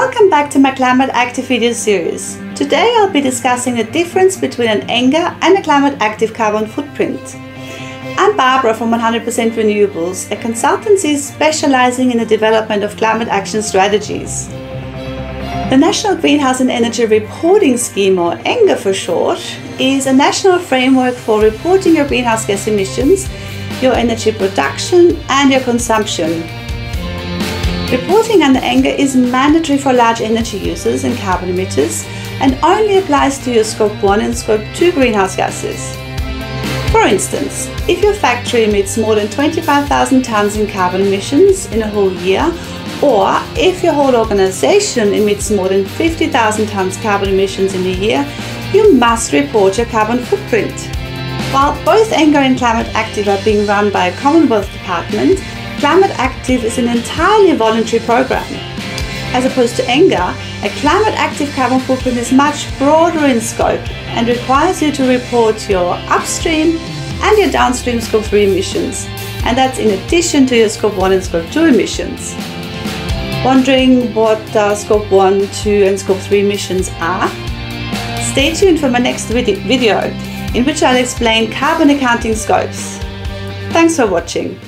Welcome back to my Climate Active video series. Today I'll be discussing the difference between an NGER and a Climate Active carbon footprint. I'm Barbara from 100% Renewables, a consultancy specializing in the development of climate action strategies. The National Greenhouse and Energy Reporting Scheme, or NGER for short, is a national framework for reporting your greenhouse gas emissions, your energy production and your consumption. Reporting under NGER is mandatory for large energy users and carbon emitters and only applies to your Scope 1 and Scope 2 greenhouse gases. For instance, if your factory emits more than 25,000 tonnes in carbon emissions in a whole year, or if your whole organization emits more than 50,000 tonnes carbon emissions in a year, you must report your carbon footprint. While both NGER and Climate Active are being run by a Commonwealth Department, Climate Active is an entirely voluntary program. As opposed to NGER, a Climate Active carbon footprint is much broader in scope and requires you to report your upstream and your downstream Scope 3 emissions, and that's in addition to your Scope 1 and Scope 2 emissions. Wondering what Scope 1, 2 and Scope 3 emissions are? Stay tuned for my next video in which I'll explain carbon accounting scopes. Thanks for watching.